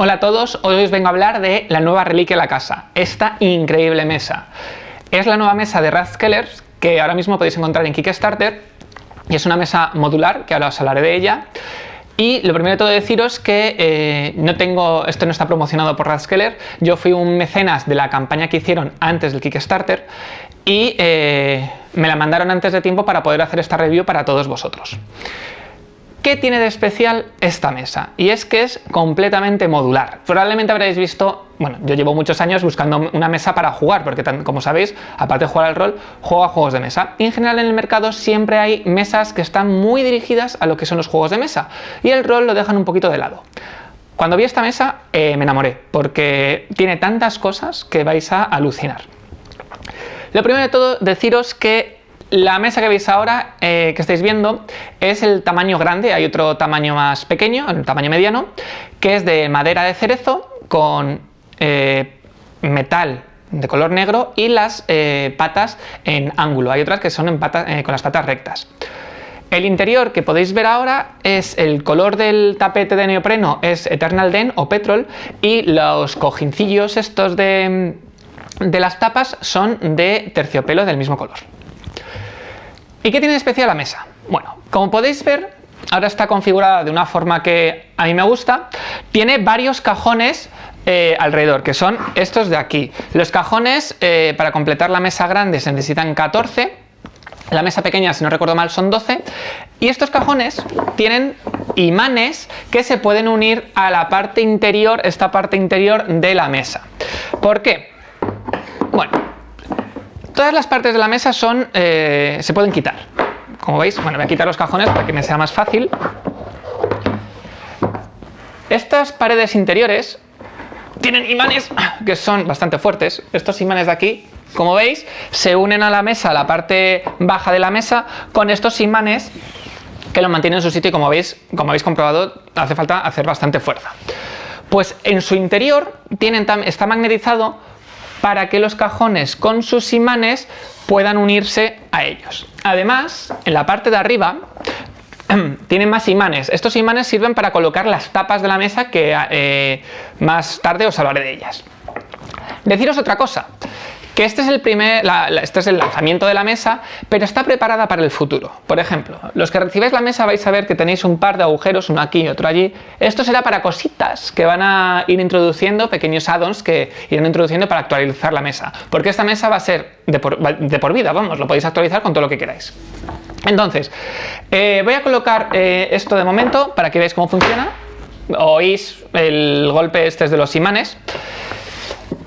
Hola a todos, hoy os vengo a hablar de la nueva reliquia de la casa, esta increíble mesa. Es la nueva mesa de Rathskeller que ahora mismo podéis encontrar en Kickstarter y es una mesa modular, que ahora os hablaré de ella. Y lo primero de todo deciros que esto no está promocionado por Rathskeller, yo fui un mecenas de la campaña que hicieron antes del Kickstarter y me la mandaron antes de tiempo para poder hacer esta review para todos vosotros. ¿Qué tiene de especial esta mesa? Y es que es completamente modular. Probablemente habréis visto, bueno, yo llevo muchos años buscando una mesa para jugar, porque como sabéis, aparte de jugar al rol, juego a juegos de mesa. Y en general en el mercado siempre hay mesas que están muy dirigidas a lo que son los juegos de mesa, y el rol lo dejan un poquito de lado. Cuando vi esta mesa me enamoré, porque tiene tantas cosas que vais a alucinar. Lo primero de todo, deciros que la mesa que veis ahora, que estáis viendo, es el tamaño grande. Hay otro tamaño más pequeño, el tamaño mediano, que es de madera de cerezo con metal de color negro y las patas en ángulo. Hay otras que son con las patas rectas. El interior que podéis ver ahora es el color del tapete de neopreno, es Eternal Den o Petrol, y los cojincillos estos de las tapas son de terciopelo del mismo color. ¿Y qué tiene de especial la mesa? Bueno, como podéis ver, ahora está configurada de una forma que a mí me gusta. Tiene varios cajones alrededor, que son estos de aquí. Los cajones, para completar la mesa grande, se necesitan 14. La mesa pequeña, si no recuerdo mal, son 12. Y estos cajones tienen imanes que se pueden unir a la parte interior, esta parte interior de la mesa. ¿Por qué? Bueno, todas las partes de la mesa se pueden quitar. Como veis, bueno, voy a quitar los cajones para que me sea más fácil. Estas paredes interiores tienen imanes que son bastante fuertes. Estos imanes de aquí, como veis, se unen a la mesa, a la parte baja de la mesa, con estos imanes que lo mantienen en su sitio y como habéis comprobado, hace falta hacer bastante fuerza. Pues en su interior está magnetizado para que los cajones con sus imanes puedan unirse a ellos. Además, en la parte de arriba tienen más imanes. Estos imanes sirven para colocar las tapas de la mesa, que más tarde os hablaré de ellas. Deciros otra cosa, que este es el lanzamiento de la mesa, pero está preparada para el futuro. Por ejemplo, los que recibáis la mesa vais a ver que tenéis un par de agujeros, uno aquí y otro allí. Esto será para cositas que van a ir introduciendo, pequeños add-ons que irán introduciendo para actualizar la mesa. Porque esta mesa va a ser de por vida, vamos, lo podéis actualizar con todo lo que queráis. Entonces, voy a colocar esto de momento para que veáis cómo funciona. Oís el golpe este de los imanes.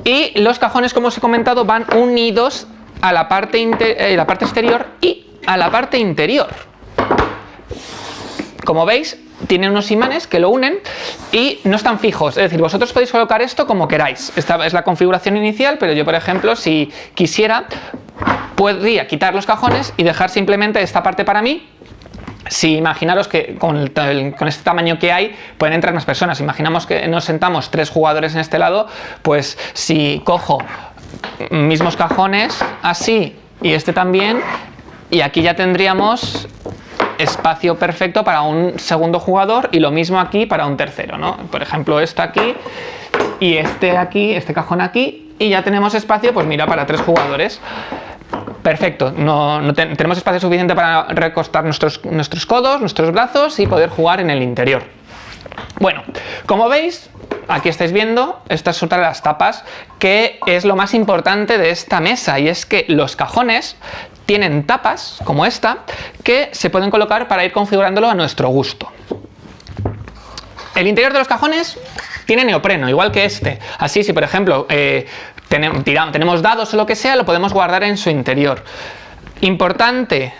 Y los cajones, como os he comentado, van unidos a la parte exterior y a la parte interior. Como veis, tienen unos imanes que lo unen y no están fijos. Es decir, vosotros podéis colocar esto como queráis. Esta es la configuración inicial, pero yo, por ejemplo, si quisiera, podría quitar los cajones y dejar simplemente esta parte para mí. Si imaginaros que con este tamaño que hay pueden entrar más personas, imaginamos que nos sentamos 3 jugadores en este lado, pues si cojo mismos cajones así y este también, y aquí ya tendríamos espacio perfecto para un segundo jugador y lo mismo aquí para un tercero, ¿no? Por ejemplo, este aquí y este aquí, este cajón aquí, y ya tenemos espacio, pues mira, para 3 jugadores. Perfecto, tenemos espacio suficiente para recostar nuestros codos, nuestros brazos y poder jugar en el interior. Bueno, como veis, aquí estáis viendo, esta es otra de las tapas, que es lo más importante de esta mesa, y es que los cajones tienen tapas, como esta, que se pueden colocar para ir configurándolo a nuestro gusto. El interior de los cajones tiene neopreno, igual que este. Así, si por ejemplo tenemos dados o lo que sea, lo podemos guardar en su interior. Importante,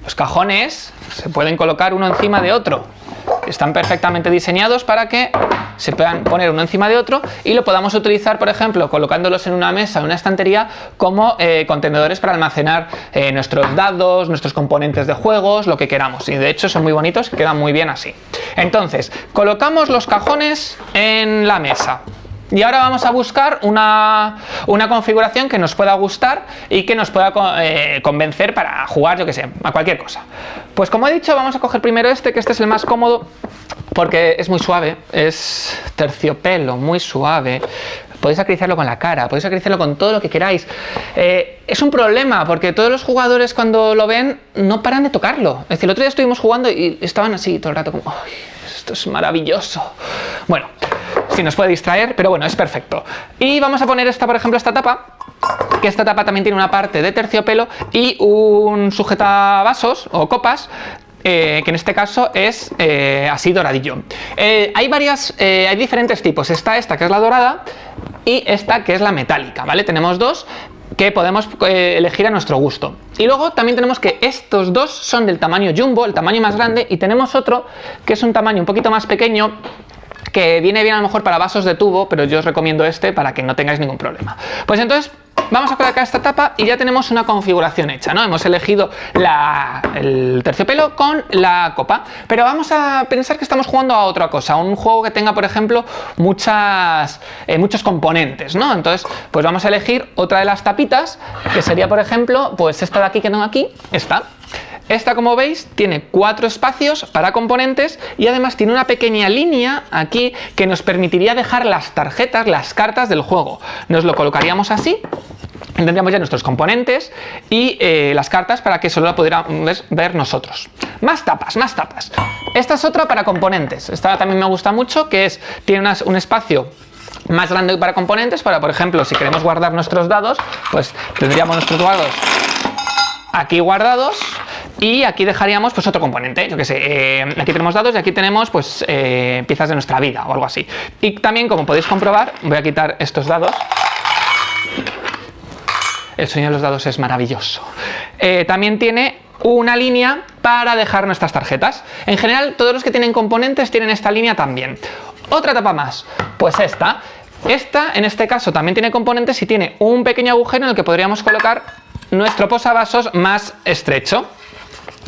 los cajones se pueden colocar uno encima de otro. Están perfectamente diseñados para que se puedan poner uno encima de otro y lo podamos utilizar, por ejemplo, colocándolos en una mesa o en una estantería como contenedores para almacenar nuestros dados, nuestros componentes de juegos, lo que queramos. Y de hecho son muy bonitos, quedan muy bien así. Entonces, colocamos los cajones en la mesa. Y ahora vamos a buscar una configuración que nos pueda gustar y que nos pueda convencer para jugar, yo que sé, a cualquier cosa. Pues como he dicho, vamos a coger primero este, que este es el más cómodo porque es muy suave, es terciopelo, muy suave. Podéis acariciarlo con la cara, podéis acariciarlo con todo lo que queráis. Es un problema, porque todos los jugadores cuando lo ven no paran de tocarlo. Es decir, el otro día estuvimos jugando y estaban así todo el rato como, ¡ay, esto es maravilloso! Bueno, sí nos puede distraer, pero bueno, es perfecto. Y vamos a poner esta, por ejemplo, esta tapa, que esta tapa también tiene una parte de terciopelo y un sujetavasos o copas, que en este caso es así doradillo. Hay diferentes tipos. Está esta que es la dorada y esta que es la metálica, ¿vale? Tenemos dos que podemos elegir a nuestro gusto. Y luego también tenemos que estos dos son del tamaño jumbo, el tamaño más grande, y tenemos otro que es un tamaño un poquito más pequeño, que viene bien a lo mejor para vasos de tubo, pero yo os recomiendo este para que no tengáis ningún problema. Pues entonces vamos a colocar esta tapa y ya tenemos una configuración hecha, ¿no? Hemos elegido el terciopelo con la copa, pero vamos a pensar que estamos jugando a otra cosa, un juego que tenga, por ejemplo, muchos componentes, ¿no? Entonces, pues vamos a elegir otra de las tapitas, que sería, por ejemplo, pues esta de aquí que tengo aquí, esta. Esta, como veis, tiene 4 espacios para componentes y además tiene una pequeña línea aquí que nos permitiría dejar las tarjetas, las cartas del juego. Nos lo colocaríamos así, tendríamos ya nuestros componentes y las cartas para que solo la pudiéramos ver nosotros. Más tapas, más tapas. Esta es otra para componentes. Esta también me gusta mucho, que tiene un espacio más grande para componentes, para, por ejemplo, si queremos guardar nuestros dados, pues tendríamos nuestros dados aquí guardados y aquí dejaríamos pues otro componente, yo que sé, aquí tenemos dados y aquí tenemos pues piezas de nuestra vida o algo así. Y también, como podéis comprobar, voy a quitar estos dados. El sonido de los dados es maravilloso. También tiene una línea para dejar nuestras tarjetas. En general, todos los que tienen componentes tienen esta línea también. Otra tapa más, pues esta. Esta, en este caso, también tiene componentes y tiene un pequeño agujero en el que podríamos colocar nuestro posavasos más estrecho,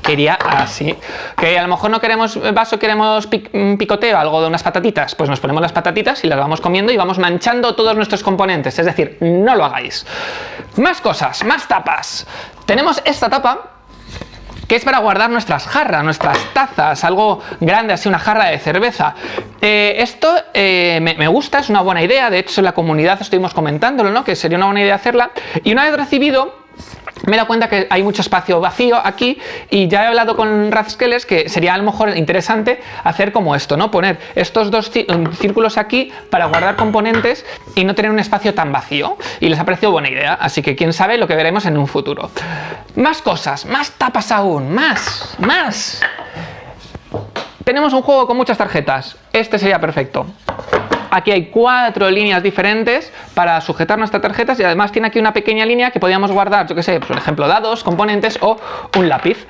que iría así. Que a lo mejor no queremos vaso, queremos picoteo, algo de unas patatitas, pues nos ponemos las patatitas y las vamos comiendo y vamos manchando todos nuestros componentes, es decir, no lo hagáis. Más cosas, más tapas. Tenemos esta tapa, que es para guardar nuestras jarras, nuestras tazas, algo grande, así una jarra de cerveza. Esto me gusta, es una buena idea, de hecho en la comunidad estuvimos comentándolo, ¿no? Que sería una buena idea hacerla, y una vez recibido me he dado cuenta que hay mucho espacio vacío aquí y ya he hablado con Rathskelers que sería a lo mejor interesante hacer como esto, ¿no? Poner estos dos círculos aquí para guardar componentes y no tener un espacio tan vacío, y les ha parecido buena idea, así que quién sabe lo que veremos en un futuro. Más cosas, más tapas aún, más. Tenemos un juego con muchas tarjetas, este sería perfecto. Aquí hay 4 líneas diferentes para sujetar nuestras tarjetas y además tiene aquí una pequeña línea que podríamos guardar, yo que sé, por ejemplo, dados, componentes o un lápiz.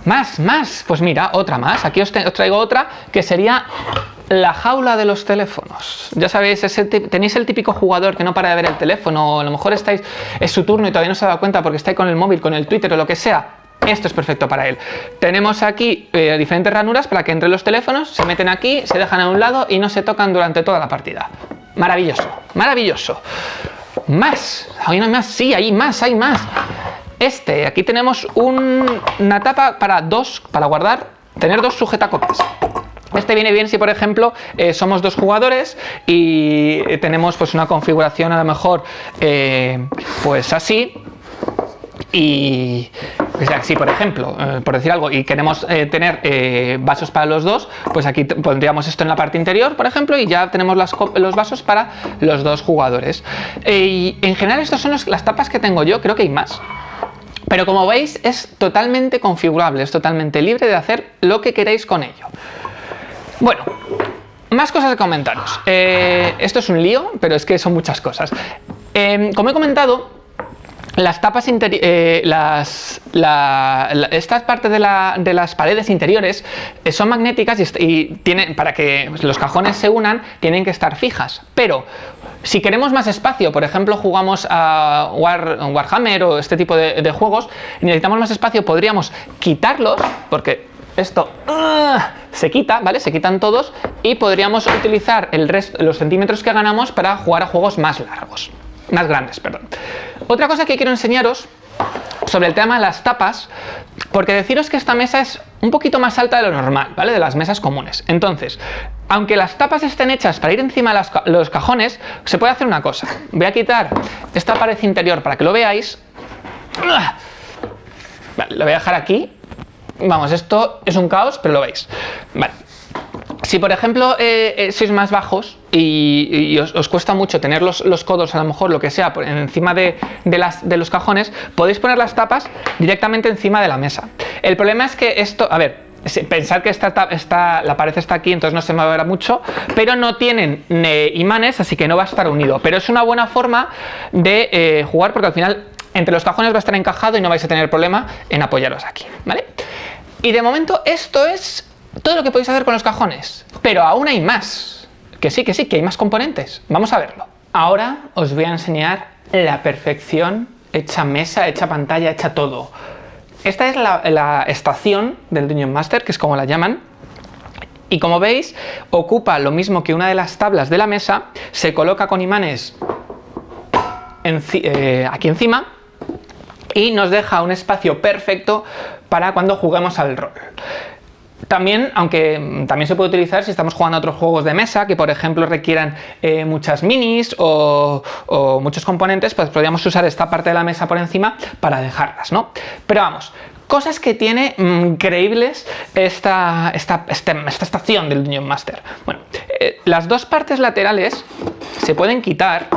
Más, pues mira, otra más. Aquí os traigo otra que sería la jaula de los teléfonos. Ya sabéis, tenéis el típico jugador que no para de ver el teléfono, o a lo mejor es su turno y todavía no se ha dado cuenta porque está ahí con el móvil, con el Twitter o lo que sea. Esto es perfecto para él. Tenemos aquí diferentes ranuras para que entre los teléfonos, se meten aquí, se dejan a un lado y no se tocan durante toda la partida. Maravilloso, maravilloso. Más, hay más, sí, hay más. Aquí tenemos una tapa para guardar, tener 2 sujetacopias. Este viene bien si, por ejemplo, somos 2 jugadores y tenemos pues una configuración a lo mejor pues así. Y así, por ejemplo, por decir algo, y queremos tener vasos para los dos, pues aquí pondríamos esto en la parte interior, por ejemplo, y ya tenemos los vasos para los 2 jugadores. Y en general estas son las tapas que tengo yo, creo que hay más. Pero como veis es totalmente configurable, es totalmente libre de hacer lo que queráis con ello. Bueno, más cosas de comentaros. Esto es un lío, pero es que son muchas cosas. Como he comentado, las tapas estas partes de las paredes interiores son magnéticas y tienen, para que los cajones se unan, tienen que estar fijas. Pero si queremos más espacio, por ejemplo, jugamos a Warhammer o este tipo de juegos, necesitamos más espacio, podríamos quitarlos, porque esto se quita, ¿vale? Se quitan todos y podríamos utilizar los centímetros que ganamos para jugar a juegos más largos. Más grandes, perdón. Otra cosa que quiero enseñaros sobre el tema de las tapas, porque deciros que esta mesa es un poquito más alta de lo normal, ¿vale? De las mesas comunes. Entonces, aunque las tapas estén hechas para ir encima de los cajones, se puede hacer una cosa. Voy a quitar esta pared interior para que lo veáis. Vale, lo voy a dejar aquí. Vamos, esto es un caos, pero lo veis. Vale. Si por ejemplo sois más bajos y os cuesta mucho tener los codos, a lo mejor lo que sea, por encima de los cajones, podéis poner las tapas directamente encima de la mesa. El problema es que esto, a ver, pensad que la pared está aquí, entonces no se me verá mucho, pero no tienen imanes, así que no va a estar unido. Pero es una buena forma de jugar, porque al final entre los cajones va a estar encajado y no vais a tener problema en apoyaros aquí, ¿vale? Y de momento esto es todo lo que podéis hacer con los cajones, pero aún hay más, que sí, que hay más componentes. Vamos a verlo. Ahora os voy a enseñar la perfección, hecha mesa, hecha pantalla, hecha todo. Esta es la estación del Dungeon Master, que es como la llaman, y como veis ocupa lo mismo que una de las tablas de la mesa, se coloca con imanes aquí encima y nos deja un espacio perfecto para cuando juguemos al rol. También, aunque también se puede utilizar si estamos jugando a otros juegos de mesa que por ejemplo requieran muchas minis o muchos componentes, pues podríamos usar esta parte de la mesa por encima para dejarlas, ¿no? Pero vamos, cosas que tiene increíbles esta estación del Dungeon Master. Bueno, las dos partes laterales se pueden quitar.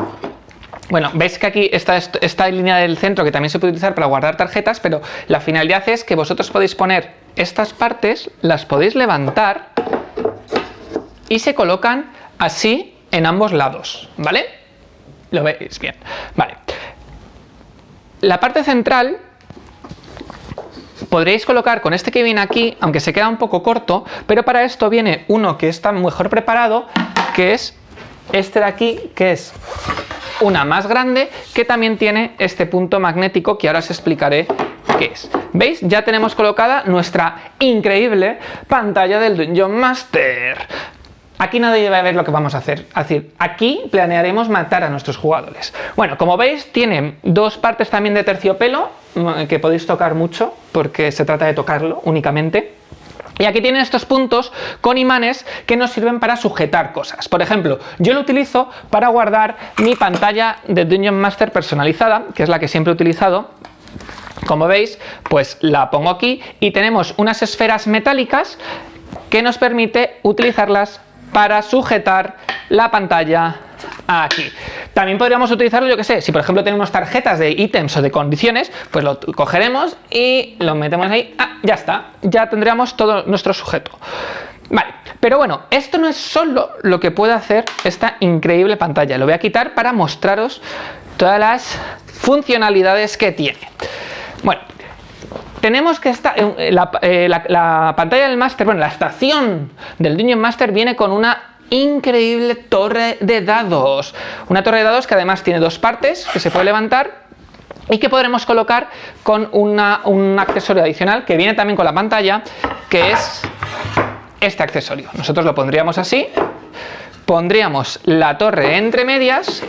Bueno, veis que aquí está esta línea del centro que también se puede utilizar para guardar tarjetas, pero la finalidad es que vosotros podéis poner estas partes, las podéis levantar y se colocan así en ambos lados, ¿vale? Lo veis bien, vale. La parte central podréis colocar con este que viene aquí, aunque se queda un poco corto, pero para esto viene uno que está mejor preparado, que es este de aquí, que es una más grande, que también tiene este punto magnético que ahora os explicaré qué es. ¿Veis? Ya tenemos colocada nuestra increíble pantalla del Dungeon Master. Aquí nadie va a ver lo que vamos a hacer. Es decir, aquí planearemos matar a nuestros jugadores. Bueno, como veis, tiene dos partes también de terciopelo que podéis tocar mucho, porque se trata de tocarlo únicamente. Y aquí tienen estos puntos con imanes que nos sirven para sujetar cosas. Por ejemplo, yo lo utilizo para guardar mi pantalla de Dungeon Master personalizada, que es la que siempre he utilizado. Como veis, pues la pongo aquí y tenemos unas esferas metálicas que nos permite utilizarlas para sujetar la pantalla aquí. También podríamos utilizarlo, yo que sé, si por ejemplo tenemos tarjetas de ítems o de condiciones, pues lo cogeremos y lo metemos ahí. Ya está, ya tendríamos todo nuestro sujeto. Vale, pero bueno, esto no es solo lo que puede hacer esta increíble pantalla. Lo voy a quitar para mostraros todas las funcionalidades que tiene. Bueno, tenemos que la pantalla del Master, bueno, la estación del Dungeon Master viene con una increíble torre de dados. Una torre de dados que además tiene dos partes que se puede levantar y que podremos colocar con un accesorio adicional que viene también con la pantalla, que es este accesorio. Nosotros lo pondríamos así, pondríamos la torre entre medias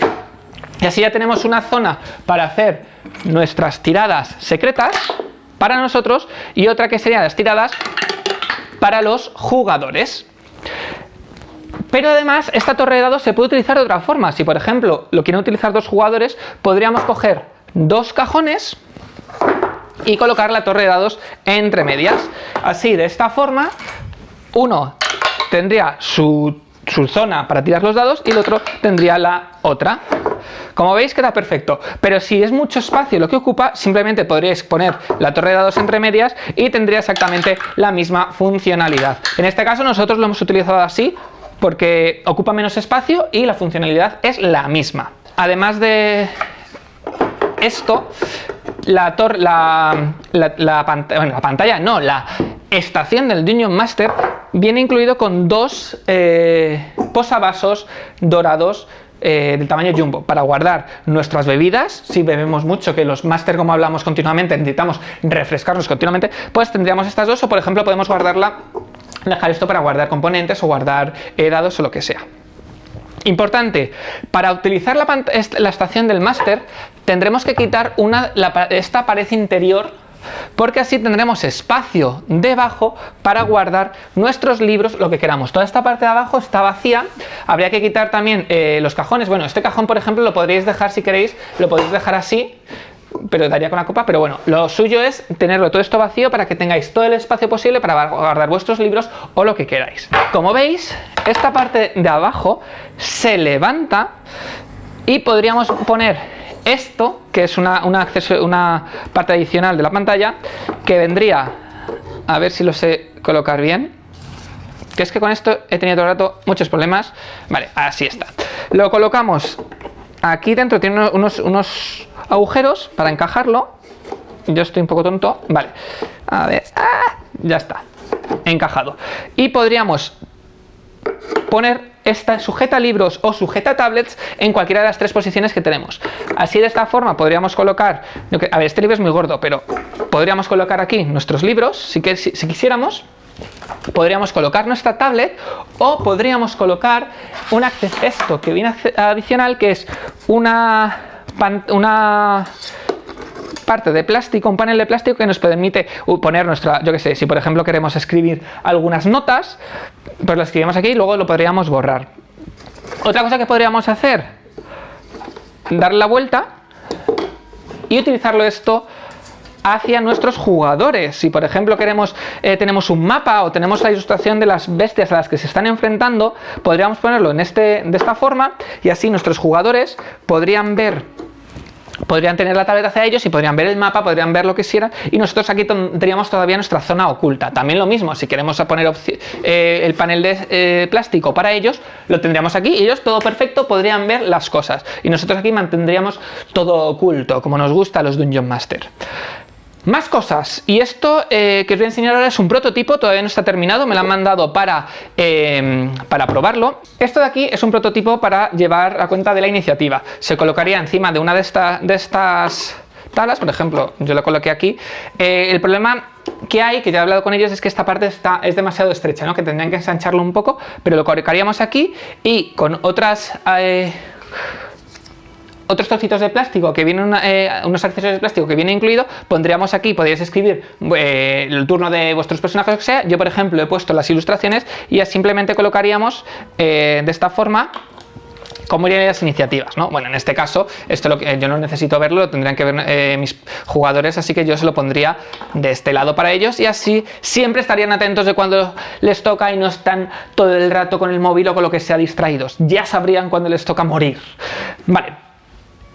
y así ya tenemos una zona para hacer nuestras tiradas secretas para nosotros y otra que serían las tiradas para los jugadores. Pero además esta torre de dados se puede utilizar de otra forma. Si por ejemplo lo quieren utilizar dos jugadores, podríamos coger dos cajones y colocar la torre de dados entre medias. Así, de esta forma, uno tendría su zona para tirar los dados y el otro tendría la otra. Como veis queda perfecto, pero si es mucho espacio lo que ocupa, simplemente podríais poner la torre de dados entre medias y tendría exactamente la misma funcionalidad. En este caso nosotros lo hemos utilizado así porque ocupa menos espacio y la funcionalidad es la misma. Además de esto, la estación del Dungeon Master viene incluido con dos posavasos dorados del tamaño jumbo para guardar nuestras bebidas. Si bebemos mucho, que los Master, como hablamos continuamente, necesitamos refrescarnos continuamente, pues tendríamos estas dos, o por ejemplo podemos dejar esto para guardar componentes o guardar dados o lo que sea. Importante, para utilizar la estación del máster tendremos que quitar esta pared interior, porque así tendremos espacio debajo para guardar nuestros libros, lo que queramos. Toda esta parte de abajo está vacía, habría que quitar también los cajones. Bueno, este cajón, por ejemplo, lo podríais dejar, si queréis, lo podéis dejar así, pero daría con la copa. Pero bueno, lo suyo es tenerlo todo esto vacío para que tengáis todo el espacio posible para guardar vuestros libros o lo que queráis. Como veis, esta parte de abajo se levanta y podríamos poner esto, que es una parte adicional de la pantalla, que vendría, a ver si lo sé colocar bien, que es que con esto he tenido todo el rato muchos problemas. Vale, así está. Lo colocamos aquí dentro, tiene unos agujeros para encajarlo. Yo estoy un poco tonto. Vale, a ver, ya está, encajado. Y podríamos poner esta sujeta libros o sujeta tablets en cualquiera de las tres posiciones que tenemos. Así, de esta forma podríamos colocar, a ver, este libro es muy gordo, pero podríamos colocar aquí nuestros libros, si quisiéramos. Podríamos colocar nuestra tablet o podríamos colocar esto que viene adicional, que es una parte de plástico, un panel de plástico que nos permite poner nuestra, yo que sé, si por ejemplo queremos escribir algunas notas, pues lo escribimos aquí y luego lo podríamos borrar. Otra cosa que podríamos hacer, darle la vuelta y utilizarlo esto hacia nuestros jugadores. Si por ejemplo tenemos un mapa o tenemos la ilustración de las bestias a las que se están enfrentando, podríamos ponerlo de esta forma, y así nuestros jugadores podrían tener la tableta hacia ellos y podrían ver el mapa, podrían ver lo que quisieran, y nosotros aquí tendríamos todavía nuestra zona oculta. También lo mismo, si queremos poner el panel de plástico para ellos, lo tendríamos aquí y ellos, todo perfecto, podrían ver las cosas, y nosotros aquí mantendríamos todo oculto, como nos gusta a los Dungeon Master. Más cosas, y esto que os voy a enseñar ahora es un prototipo, todavía no está terminado, me lo han mandado para probarlo. Esto de aquí es un prototipo para llevar a cuenta de la iniciativa. Se colocaría encima de una de estas tablas, por ejemplo, yo lo coloqué aquí. El problema que hay, que ya he hablado con ellos, es que esta parte es demasiado estrecha, ¿no? Que tendrían que ensancharlo un poco, pero lo colocaríamos aquí y con otros trocitos de plástico que vienen, unos accesorios de plástico que viene incluido, pondríamos aquí, podríais escribir el turno de vuestros personajes, o que sea. Yo por ejemplo he puesto las ilustraciones y ya simplemente colocaríamos de esta forma cómo irían las iniciativas, ¿no? Bueno, en este caso, yo no necesito verlo, lo tendrían que ver mis jugadores, así que yo se lo pondría de este lado para ellos, y así siempre estarían atentos de cuando les toca y no están todo el rato con el móvil o con lo que sea distraídos. Ya sabrían cuando les toca morir. Vale.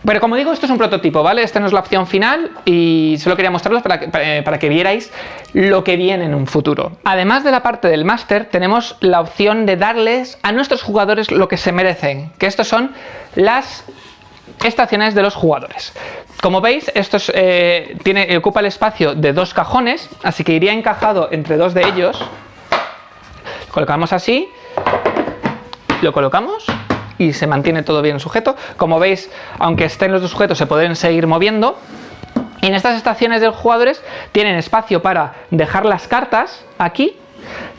Pero como digo, esto es un prototipo, ¿vale? Esta no es la opción final y solo quería mostrarlos para que vierais lo que viene en un futuro. Además de la parte del máster, tenemos la opción de darles a nuestros jugadores lo que se merecen, que estos son las estaciones de los jugadores. Como veis, esto ocupa el espacio de 2 cajones, así que iría encajado entre 2 de ellos. Lo colocamos así, lo colocamos y se mantiene todo bien sujeto. Como veis, aunque estén los 2 sujetos, se pueden seguir moviendo. Y en estas estaciones de los jugadores tienen espacio para dejar las cartas aquí.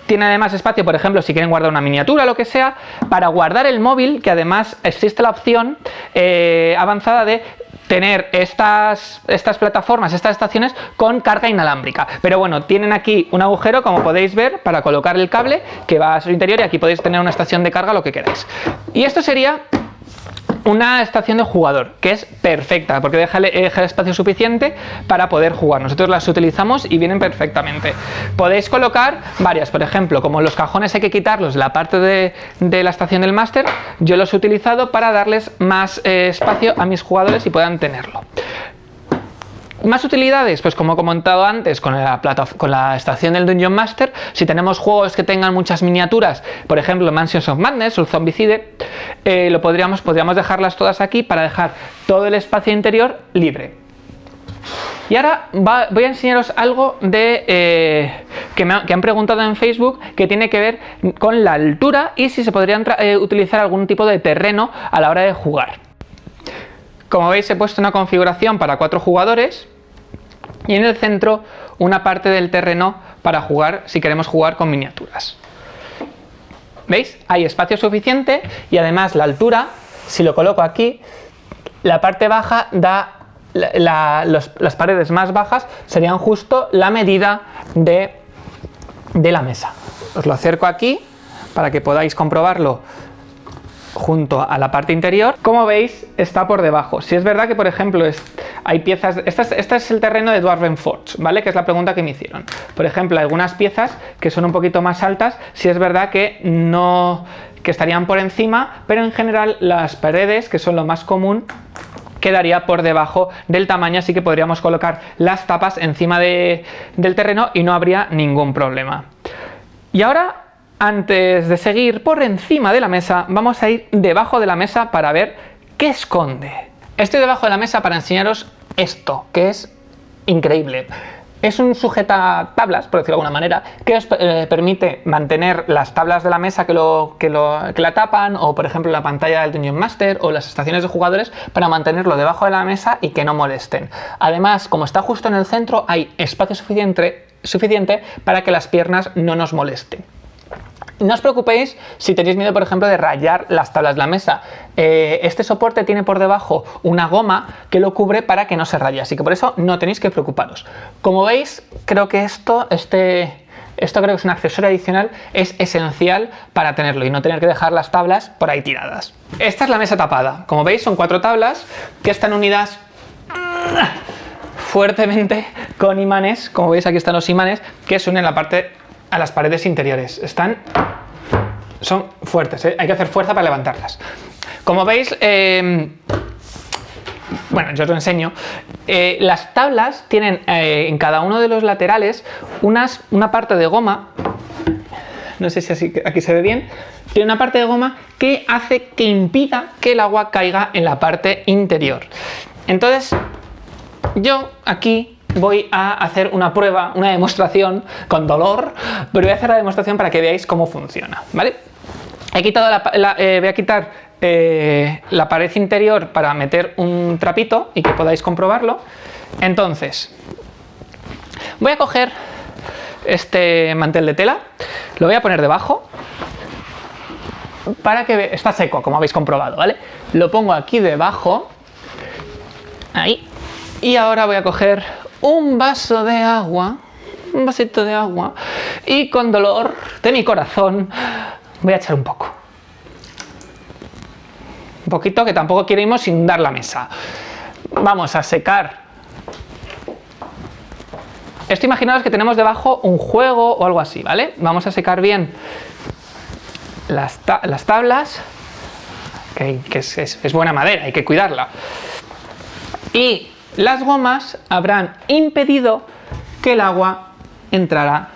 Tiene además espacio, por ejemplo, si quieren guardar una miniatura o lo que sea, para guardar el móvil, que además existe la opción avanzada de tener estas plataformas, estas estaciones con carga inalámbrica. Pero bueno, tienen aquí un agujero, como podéis ver, para colocar el cable que va a su interior, y aquí podéis tener una estación de carga, lo que queráis. Y esto sería una estación de jugador, que es perfecta, porque deja el espacio suficiente para poder jugar. Nosotros las utilizamos y vienen perfectamente. Podéis colocar varias, por ejemplo, como los cajones hay que quitarlos de la parte de la estación del máster, yo los he utilizado para darles más espacio a mis jugadores y puedan tenerlo. Más utilidades, pues como he comentado antes, con la estación del Dungeon Master, si tenemos juegos que tengan muchas miniaturas, por ejemplo Mansions of Madness o el Zombicide, podríamos dejarlas todas aquí para dejar todo el espacio interior libre. Y ahora voy a enseñaros algo que han preguntado en Facebook, que tiene que ver con la altura y si se podrían utilizar algún tipo de terreno a la hora de jugar. Como veis, he puesto una configuración para 4 jugadores y en el centro una parte del terreno para jugar, si queremos jugar con miniaturas. ¿Veis? Hay espacio suficiente y además la altura, si lo coloco aquí, la parte baja da las paredes más bajas serían justo la medida de la mesa. Os lo acerco aquí para que podáis comprobarlo junto a la parte interior. Como veis, está por debajo. Si es verdad que, por ejemplo, hay piezas... Este es el terreno de Dwarven Forge, ¿vale? Que es la pregunta que me hicieron. Por ejemplo, algunas piezas que son un poquito más altas, si es verdad que no... que estarían por encima, pero en general las paredes, que son lo más común, quedaría por debajo del tamaño, así que podríamos colocar las tapas encima del terreno y no habría ningún problema. Y ahora, antes de seguir por encima de la mesa, vamos a ir debajo de la mesa para ver qué esconde. Estoy debajo de la mesa para enseñaros esto, que es increíble. Es un sujetatablas, por decirlo de alguna manera, que os permite mantener las tablas de la mesa que la tapan, o por ejemplo la pantalla del Dungeon Master o las estaciones de jugadores, para mantenerlo debajo de la mesa y que no molesten. Además, como está justo en el centro, hay espacio suficiente para que las piernas no nos molesten. No os preocupéis si tenéis miedo, por ejemplo, de rayar las tablas de la mesa. Este soporte tiene por debajo una goma que lo cubre para que no se raye, así que por eso no tenéis que preocuparos. Como veis, creo que esto creo que es un accesorio adicional, es esencial para tenerlo y no tener que dejar las tablas por ahí tiradas. Esta es la mesa tapada. Como veis, son 4 tablas que están unidas fuertemente con imanes. Como veis, aquí están los imanes que se unen a las paredes interiores. Son fuertes, ¿eh? Hay que hacer fuerza para levantarlas. Como veis, bueno, yo os lo enseño. Las tablas tienen en cada uno de los laterales una parte de goma. No sé si aquí se ve bien. Tiene una parte de goma que hace que impida que el agua caiga en la parte interior. Entonces, yo aquí voy a hacer una prueba, una demostración con dolor, pero voy a hacer la demostración para que veáis cómo funciona, ¿vale? Voy a quitar la pared interior para meter un trapito y que podáis comprobarlo. Entonces, voy a coger este mantel de tela, lo voy a poner debajo para que está seco, como habéis comprobado, ¿vale? Lo pongo aquí debajo, ahí, y ahora voy a coger un vaso de agua, un vasito de agua, y con dolor de mi corazón voy a echar un poco. Un poquito, que tampoco queremos inundar la mesa. Vamos a secar. Esto, imaginaos que tenemos debajo un juego o algo así, ¿vale? Vamos a secar bien las tablas, que es buena madera, hay que cuidarla. Y las gomas habrán impedido que el agua entrara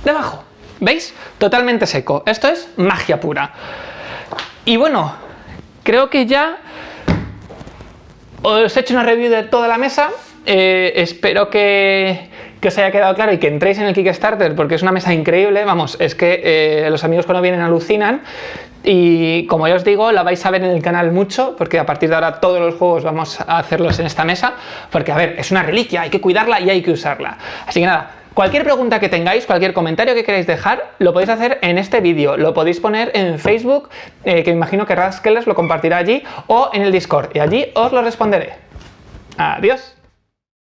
debajo. ¿Veis? Totalmente seco. Esto es magia pura. Y bueno, creo que ya os he hecho una review de toda la mesa. Espero que os haya quedado claro y que entréis en el Kickstarter, porque es una mesa increíble. Vamos, es que los amigos cuando vienen alucinan. Y como ya os digo, la vais a ver en el canal mucho, porque a partir de ahora todos los juegos vamos a hacerlos en esta mesa, porque a ver, es una reliquia, hay que cuidarla y hay que usarla. Así que nada, cualquier pregunta que tengáis, cualquier comentario que queráis dejar, lo podéis hacer en este vídeo, lo podéis poner en Facebook, que me imagino que Raskelers lo compartirá allí, o en el Discord, y allí os lo responderé. Adiós.